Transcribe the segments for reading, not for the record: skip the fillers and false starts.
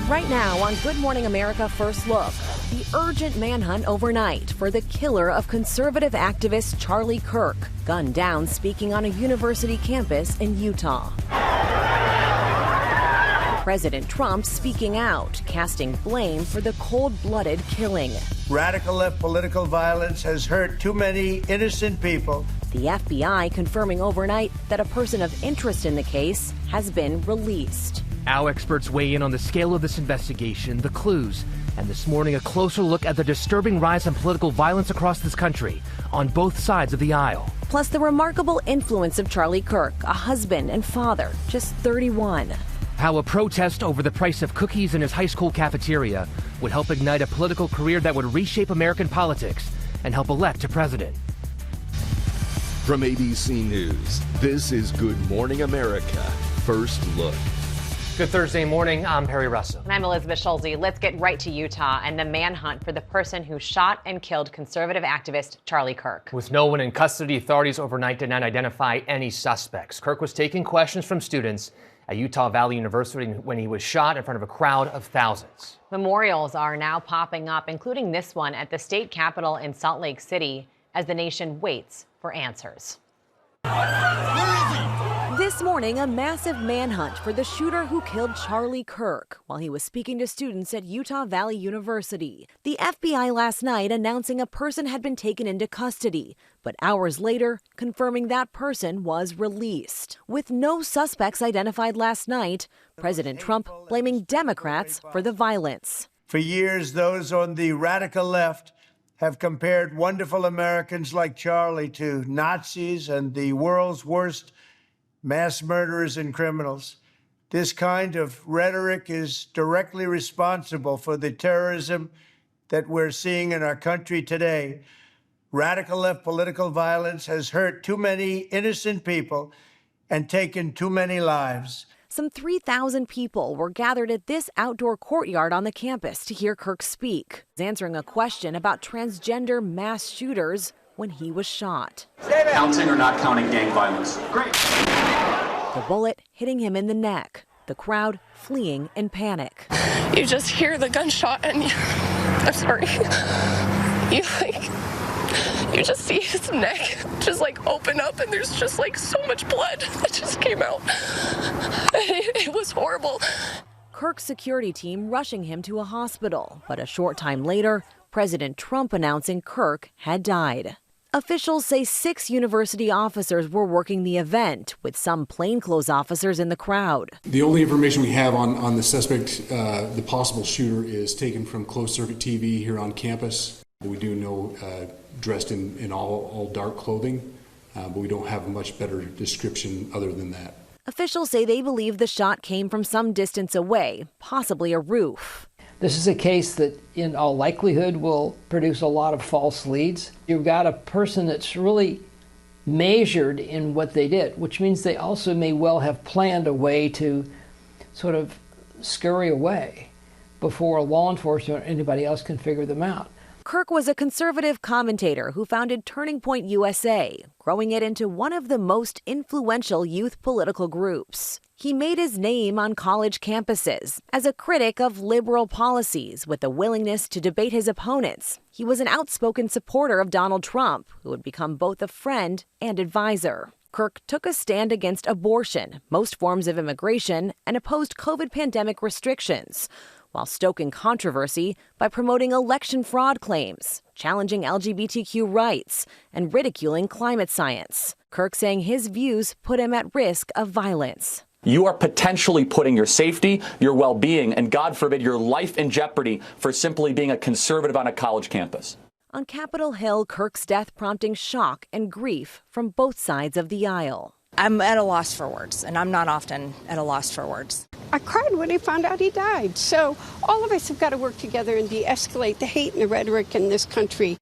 Right now on Good Morning America First Look, the urgent manhunt overnight for the killer of conservative activist Charlie Kirk, gunned down speaking on a university campus in Utah. President Trump speaking out, casting blame for the cold-blooded killing. Radical left political violence has hurt too many innocent people. The FBI confirming overnight that a person of interest in the case has been released. Our experts weigh in on the scale of this investigation, the clues, and this morning a closer look at the disturbing rise in political violence across this country on both sides of the aisle. Plus the remarkable influence of Charlie Kirk, a husband and father, just 31. How a protest over the price of cookies in his high school cafeteria would help ignite a political career that would reshape American politics and help elect a president. From ABC News, this is Good Morning America First Look. Good Thursday morning. I'm Perry Russell. And I'm Elizabeth Schulze. Let's get right to Utah and the manhunt for the person who shot and killed conservative activist Charlie Kirk. With no one in custody, authorities overnight did not identify any suspects. Kirk was taking questions from students at Utah Valley University when he was shot in front of a crowd of thousands. Memorials are now popping up, including this one at the state capitol in Salt Lake City, as the nation waits for answers. This morning, a massive manhunt for the shooter who killed Charlie Kirk while he was speaking to students at Utah Valley University. The FBI last night announcing a person had been taken into custody, but hours later confirming that person was released. With no suspects identified last night, President Trump blaming Democrats for the violence. For years, those on the radical left have compared wonderful Americans like Charlie to Nazis and the world's worst mass murderers and criminals. This kind of rhetoric is directly responsible for the terrorism that we're seeing in our country today. Radical left political violence has hurt too many innocent people and taken too many lives. Some 3,000 people were gathered at this outdoor courtyard on the campus to hear Kirk speak, answering a question about transgender mass shooters when he was shot. Counting or not counting gang violence? Great. The bullet hitting him in the neck, the crowd fleeing in panic. You just hear the gunshot and I'm sorry. You just see his neck just open up and there's just so much blood that just came out. It was horrible. Kirk's security team rushing him to a hospital, but a short time later, President Trump announcing Kirk had died. Officials say 6 university officers were working the event, with some plainclothes officers in the crowd. The only information we have on the suspect, the possible shooter, is taken from closed-circuit TV here on campus. We do know dressed in all dark clothing, but we don't have a much better description other than that. Officials say they believe the shot came from some distance away, possibly a roof. This is a case that in all likelihood will produce a lot of false leads. You've got a person that's really measured in what they did, which means they also may well have planned a way to sort of scurry away before law enforcement or anybody else can figure them out. Kirk was a conservative commentator who founded Turning Point USA, growing it into one of the most influential youth political groups. He made his name on college campuses as a critic of liberal policies with a willingness to debate his opponents. He was an outspoken supporter of Donald Trump, who would become both a friend and advisor. Kirk took a stand against abortion, most forms of immigration, and opposed COVID pandemic restrictions, while stoking controversy by promoting election fraud claims, challenging LGBTQ rights, and ridiculing climate science. Kirk saying his views put him at risk of violence. You are potentially putting your safety, your well-being, and God forbid, your life in jeopardy for simply being a conservative on a college campus. On Capitol Hill, Kirk's death prompting shock and grief from both sides of the aisle. I'm at a loss for words, and I'm not often at a loss for words. I cried when I found out he died. So all of us have got to work together and de-escalate the hate and the rhetoric in this country.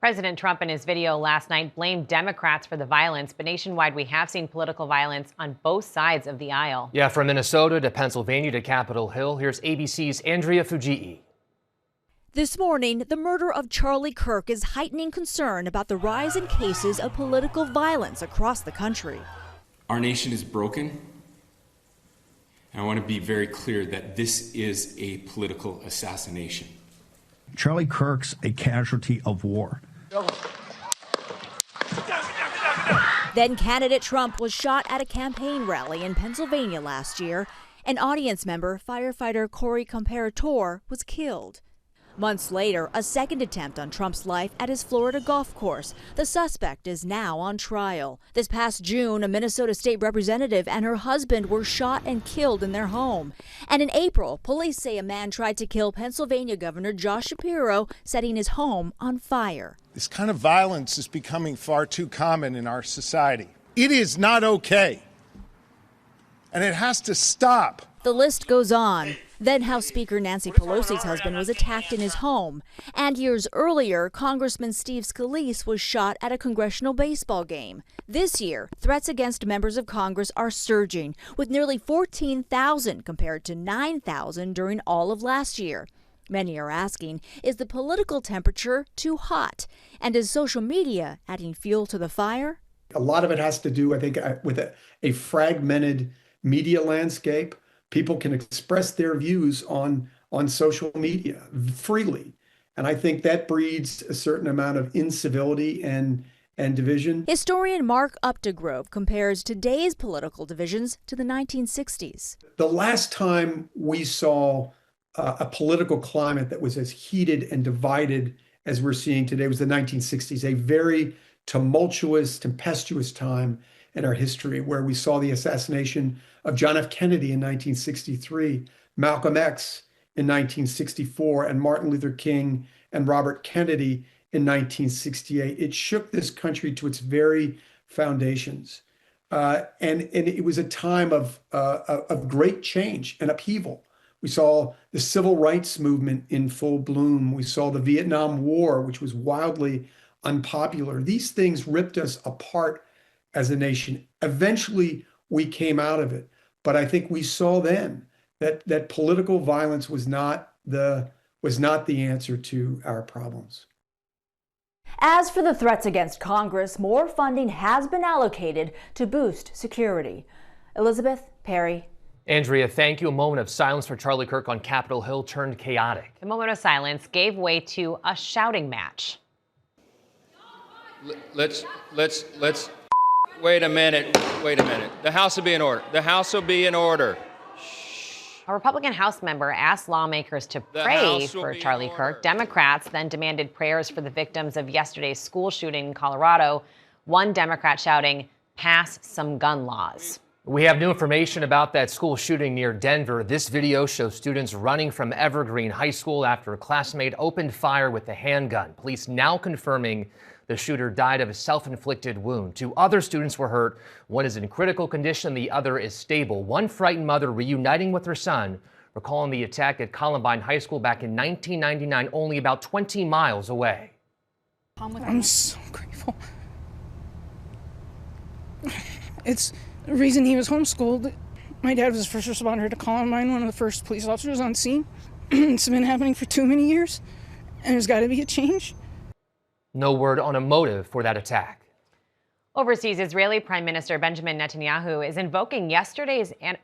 President Trump in his video last night blamed Democrats for the violence, but nationwide we have seen political violence on both sides of the aisle. Yeah, from Minnesota to Pennsylvania to Capitol Hill, here's ABC's Andrea Fujii. This morning, the murder of Charlie Kirk is heightening concern about the rise in cases of political violence across the country. Our nation is broken, And I want to be very clear that this is a political assassination. Charlie Kirk's a casualty of war. Then candidate Trump was shot at a campaign rally in Pennsylvania last year. An audience member, firefighter Corey Comparator, was killed. Months later, a second attempt on Trump's life at his Florida golf course. The suspect is now on trial. This past June, a Minnesota state representative and her husband were shot and killed in their home. And in April, police say a man tried to kill Pennsylvania Governor Josh Shapiro, setting his home on fire. This kind of violence is becoming far too common in our society. It is not okay, and it has to stop. The list goes on. Then House Speaker Nancy Pelosi's husband was attacked in his home. And years earlier, Congressman Steve Scalise was shot at a congressional baseball game. This year, threats against members of Congress are surging, with nearly 14,000 compared to 9,000 during all of last year. Many are asking, is the political temperature too hot? And is social media adding fuel to the fire? A lot of it has to do, I think, with a fragmented media landscape. People can express their views on social media freely. And I think that breeds a certain amount of incivility and division. Historian Mark Updegrove compares today's political divisions to the 1960s. The last time we saw a political climate that was as heated and divided as we're seeing today was the 1960s, a very tumultuous, tempestuous time in our history, where we saw the assassination of John F. Kennedy in 1963, Malcolm X in 1964, and Martin Luther King and Robert Kennedy in 1968. It shook this country to its very foundations. And it was a time of great change and upheaval. We saw the civil rights movement in full bloom. We saw the Vietnam War, which was wildly unpopular. These things ripped us apart as a nation. Eventually, we came out of it. But I think we saw then that political violence was not the answer to our problems. As for the threats against Congress, more funding has been allocated to boost security. Elizabeth, Perry. Andrea, thank you. A moment of silence for Charlie Kirk on Capitol Hill turned chaotic. The moment of silence gave way to a shouting match. Let's wait a minute. The House will be in order. The House will be in order. A Republican House member asked lawmakers to pray for Charlie Kirk. Democrats then demanded prayers for the victims of yesterday's school shooting in Colorado. One Democrat shouting, "Pass some gun laws." We have new information about that school shooting near Denver. This video shows students running from Evergreen High School after a classmate opened fire with a handgun. Police now confirming the shooter died of a self-inflicted wound. Two other students were hurt. One is in critical condition, the other is stable. One frightened mother reuniting with her son, recalling the attack at Columbine High School back in 1999, only about 20 miles away. I'm so grateful. It's the reason he was homeschooled. My dad was the first responder to Columbine, one of the first police officers on scene. It's been happening for too many years, and there's got to be a change. No word on a motive for that attack. Overseas, Israeli Prime Minister Benjamin Netanyahu is invoking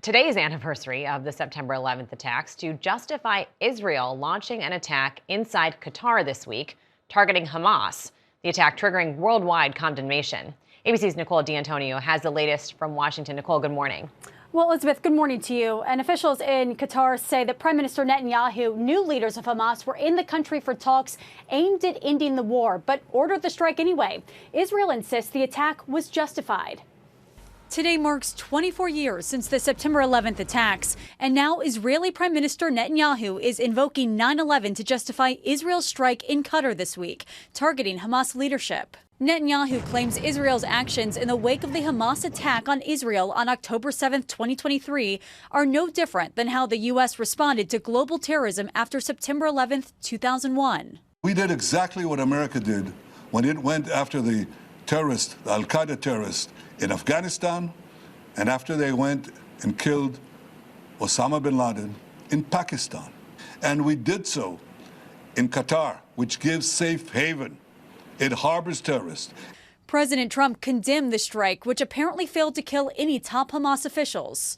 today's anniversary of the September 11th attacks to justify Israel launching an attack inside Qatar this week, targeting Hamas, the attack triggering worldwide condemnation. ABC's Nicole D'Antonio has the latest from Washington. Nicole, good morning. Well, Elizabeth, good morning to you. And officials in Qatar say that Prime Minister Netanyahu knew leaders of Hamas were in the country for talks aimed at ending the war, but ordered the strike anyway. Israel insists the attack was justified. Today marks 24 years since the September 11th attacks, and now Israeli Prime Minister Netanyahu is invoking 9/11 to justify Israel's strike in Qatar this week, targeting Hamas leadership. Netanyahu claims Israel's actions in the wake of the Hamas attack on Israel on October 7, 2023, are no different than how the U.S. responded to global terrorism after September 11, 2001. We did exactly what America did when it went after the terrorists, the al-Qaeda terrorists in Afghanistan, and after they went and killed Osama bin Laden in Pakistan. And we did so in Qatar, which gives safe haven. It harbors terrorists. President Trump condemned the strike, which apparently failed to kill any top Hamas officials.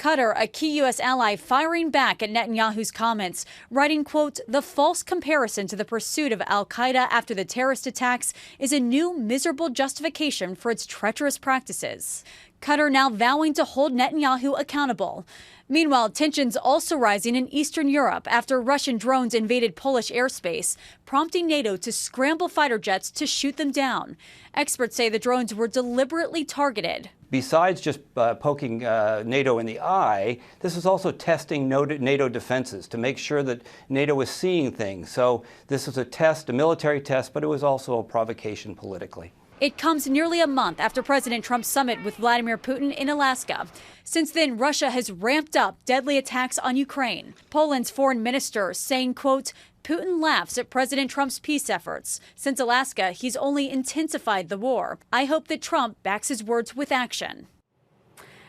Qatar, a key U.S. ally, firing back at Netanyahu's comments, writing, quote, "The false comparison to the pursuit of al-Qaeda after the terrorist attacks is a new miserable justification for its treacherous practices." Qatar now vowing to hold Netanyahu accountable. Meanwhile, tensions also rising in Eastern Europe after Russian drones invaded Polish airspace, prompting NATO to scramble fighter jets to shoot them down. Experts say the drones were deliberately targeted. Besides just poking NATO in the eye, this is also testing NATO defenses to make sure that NATO is seeing things. So this was a test, a military test, but it was also a provocation politically. It comes nearly a month after President Trump's summit with Vladimir Putin in Alaska. Since then, Russia has ramped up deadly attacks on Ukraine. Poland's foreign minister saying, quote, "Putin laughs at President Trump's peace efforts. Since Alaska, he's only intensified the war. I hope that Trump backs his words with action."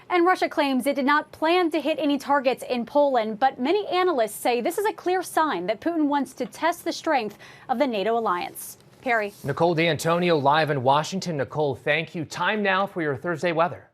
And Russia claims it did not plan to hit any targets in Poland, but many analysts say this is a clear sign that Putin wants to test the strength of the NATO alliance. Perry. Nicole D'Antonio live in Washington. Nicole, thank you. Time now for your Thursday weather.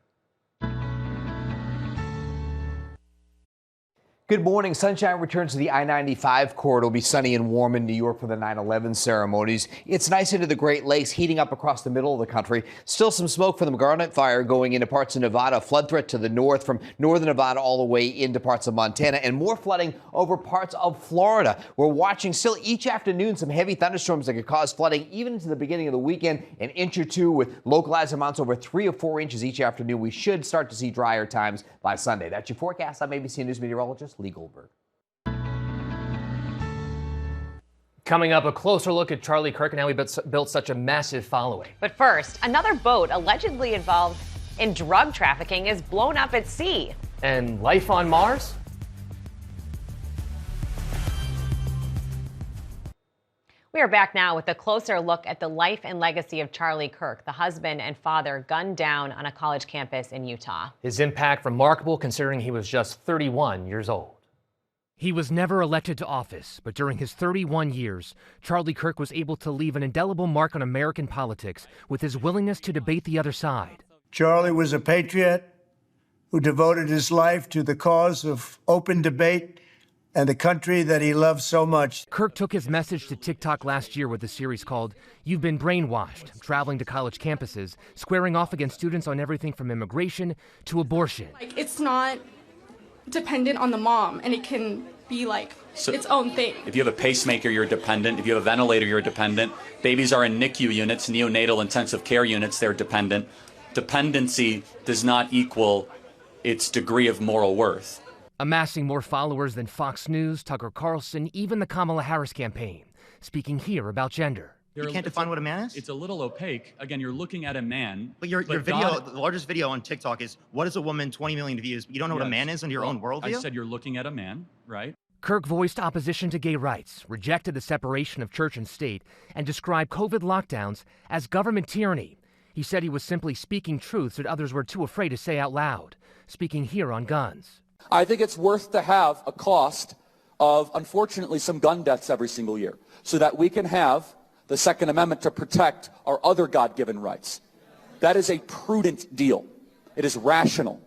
Good morning. Sunshine returns to the I-95 corridor. It'll be sunny and warm in New York for the 9/11 ceremonies. It's nice into the Great Lakes, heating up across the middle of the country. Still some smoke from the Garnet Fire going into parts of Nevada. Flood threat to the north from northern Nevada all the way into parts of Montana, and more flooding over parts of Florida. We're watching still each afternoon some heavy thunderstorms that could cause flooding even into the beginning of the weekend. An inch or two with localized amounts over 3 or 4 inches each afternoon. We should start to see drier times by Sunday. That's your forecast. I'm ABC News meteorologist Lee Goldberg. Coming up, a closer look at Charlie Kirk and how he built such a massive following. But first, another boat allegedly involved in drug trafficking is blown up at sea. And life on Mars? We are back now with a closer look at the life and legacy of Charlie Kirk, the husband and father gunned down on a college campus in Utah. His impact remarkable considering he was just 31 years old. He was never elected to office, but during his 31 years, Charlie Kirk was able to leave an indelible mark on American politics with his willingness to debate the other side. Charlie was a patriot who devoted his life to the cause of open debate and the country that he loved so much. Kirk took his message to TikTok last year with a series called "You've Been Brainwashed," traveling to college campuses, squaring off against students on everything from immigration to abortion. It's not dependent on the mom, and it can be its own thing. If you have a pacemaker, you're dependent. If you have a ventilator, you're dependent. Babies are in NICU units, neonatal intensive care units, they're dependent. Dependency does not equal its degree of moral worth. Amassing more followers than Fox News, Tucker Carlson, even the Kamala Harris campaign. Speaking here about gender. You can't define what a man is? It's a little opaque. Again, you're looking at a man. But your video, the largest video on TikTok is, what is a woman, 20 million views. You don't know what a man is in your own worldview? I said you're looking at a man, right? Kirk voiced opposition to gay rights, rejected the separation of church and state, and described COVID lockdowns as government tyranny. He said he was simply speaking truths that others were too afraid to say out loud. Speaking here on guns. I think it's worth to have a cost of, unfortunately, some gun deaths every single year so that we can have the Second Amendment to protect our other God-given rights. That is a prudent deal. It is rational.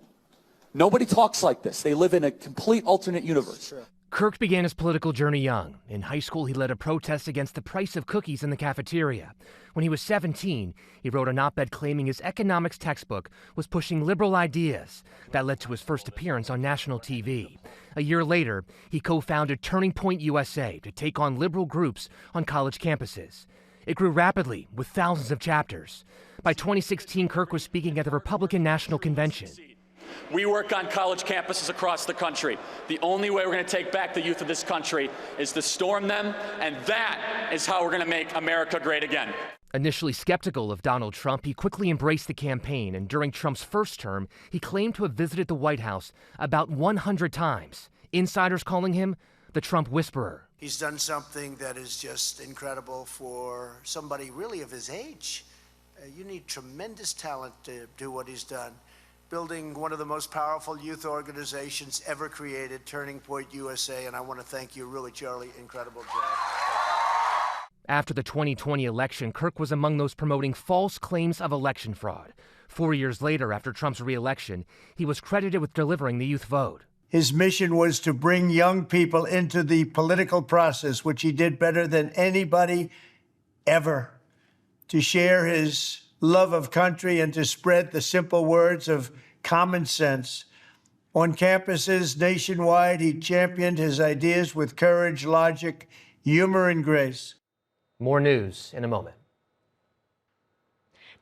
Nobody talks like this. They live in a complete alternate universe. Kirk began his political journey young. In high school, he led a protest against the price of cookies in the cafeteria. When he was 17, he wrote an op-ed claiming his economics textbook was pushing liberal ideas. That led to his first appearance on national TV. A year later, he co-founded Turning Point USA to take on liberal groups on college campuses. It grew rapidly, with thousands of chapters. By 2016, Kirk was speaking at the Republican National Convention. We work on college campuses across the country. The only way we're going to take back the youth of this country is to storm them, and that is how we're going to make America great again. Initially skeptical of Donald Trump, he quickly embraced the campaign, and during Trump's first term, he claimed to have visited the White House about 100 times. Insiders calling him the Trump Whisperer. He's done something that is just incredible for somebody really of his age. You need tremendous talent to do what he's done. Building one of the most powerful youth organizations ever created, Turning Point USA, and I want to thank you, really, Charlie. Incredible job. After the 2020 election, Kirk was among those promoting false claims of election fraud. 4 years later, after Trump's re-election, he was credited with delivering the youth vote. His mission was to bring young people into the political process, which he did better than anybody ever, to share his love of country and to spread the simple words of common sense. On campuses nationwide, he championed his ideas with courage, logic, humor, and grace. More news in a moment.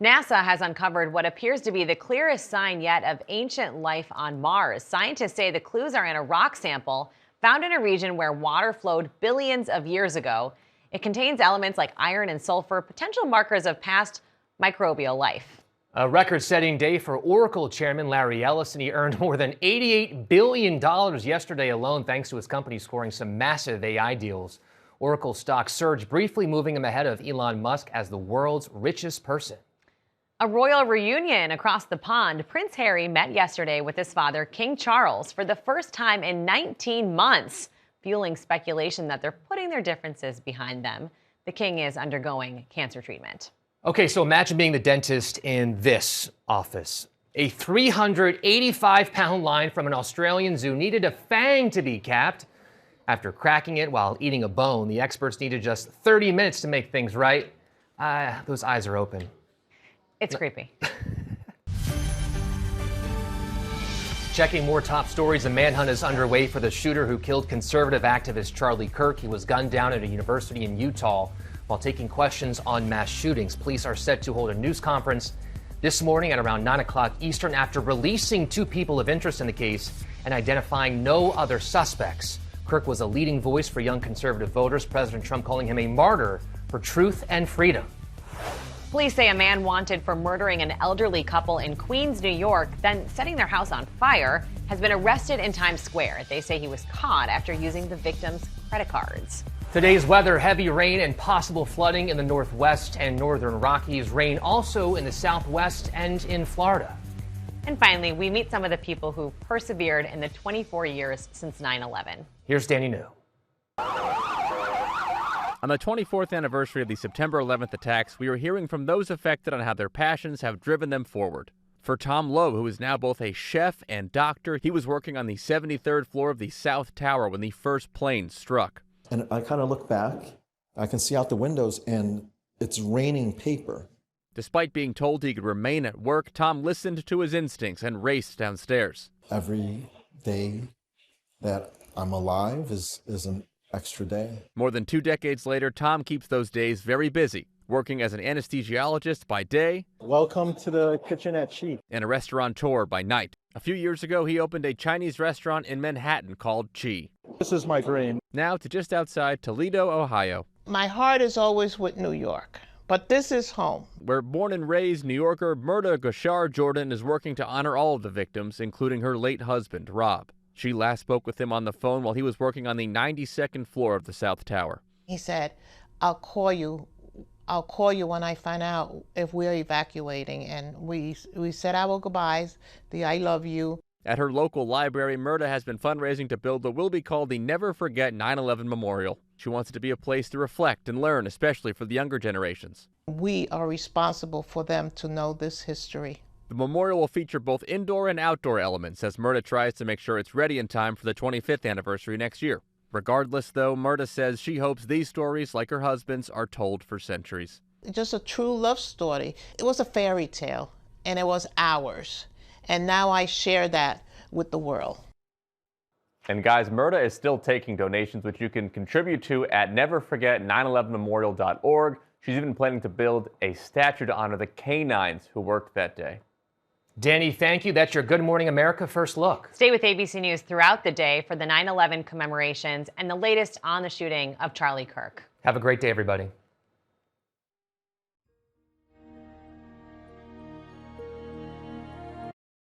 NASA has uncovered what appears to be the clearest sign yet of ancient life on Mars. Scientists say the clues are in a rock sample found in a region where water flowed billions of years ago. It contains elements like iron and sulfur, potential markers of past microbial life. A record-setting day for Oracle chairman Larry Ellison. He earned more than $88 billion yesterday alone, thanks to his company scoring some massive AI deals. Oracle stock surged, briefly moving him ahead of Elon Musk as the world's richest person. A royal reunion across the pond. Prince Harry met yesterday with his father, King Charles, for the first time in 19 months, fueling speculation that they're putting their differences behind them. The king is undergoing cancer treatment. Okay, so imagine being the dentist in this office. A 385-pound line from an Australian zoo needed a fang to be capped. After cracking it while eating a bone, the experts needed just 30 minutes to make things right. Those eyes are open. It's creepy. Checking more top stories, a manhunt is underway for the shooter who killed conservative activist Charlie Kirk. He was gunned down at a university in Utah while taking questions on mass shootings. Police are set to hold a news conference this morning at around 9 o'clock Eastern after releasing 2 people of interest in the case and identifying no other suspects. Kirk was a leading voice for young conservative voters, President Trump calling him a martyr for truth and freedom. Police say a man wanted for murdering an elderly couple in Queens, New York, then setting their house on fire, has been arrested in Times Square. They say he was caught after using the victim's credit cards. Today's weather, heavy rain and possible flooding in the Northwest and Northern Rockies. Rain also in the Southwest and in Florida. And finally, we meet some of the people who persevered in the 24 years since 9/11. Here's Danny New. On the 24th anniversary of the September 11th attacks, we are hearing from those affected on how their passions have driven them forward. For Tom Lowe, who is now both a chef and doctor, he was working on the 73rd floor of the South Tower when the first plane struck. And I kind of look back, I can see out the windows, and it's raining paper. Despite being told he could remain at work, Tom listened to his instincts and raced downstairs. Every day that I'm alive is an extra day. More than 2 decades later, Tom keeps those days very busy, working as an anesthesiologist by day. Welcome to the kitchenette chief. And a restaurateur by night. A few years ago, he opened a Chinese restaurant in Manhattan called Chi. This is my dream. Now to just outside Toledo, Ohio. My heart is always with New York, but this is home. Where born and raised New Yorker Murda Gashar Jordan is working to honor all of the victims, including her late husband, Rob. She last spoke with him on the phone while he was working on the 92nd floor of the South Tower. He said, I'll call you when I find out if we're evacuating. And we said our goodbyes, the I love you. At her local library, Murda has been fundraising to build what will be called the Never Forget 9/11 Memorial. She wants it to be a place to reflect and learn, especially for the younger generations. We are responsible for them to know this history. The memorial will feature both indoor and outdoor elements as Murda tries to make sure it's ready in time for the 25th anniversary next year. Regardless, though, Murda says she hopes these stories, like her husband's, are told for centuries. Just a true love story. It was a fairy tale, and it was ours. And now I share that with the world. And guys, Murda is still taking donations, which you can contribute to at neverforget911memorial.org. She's even planning to build a statue to honor the canines who worked that day. Danny, thank you. That's your Good Morning America First Look. Stay with ABC News throughout the day for the 9/11 commemorations and the latest on the shooting of Charlie Kirk. Have a great day, everybody.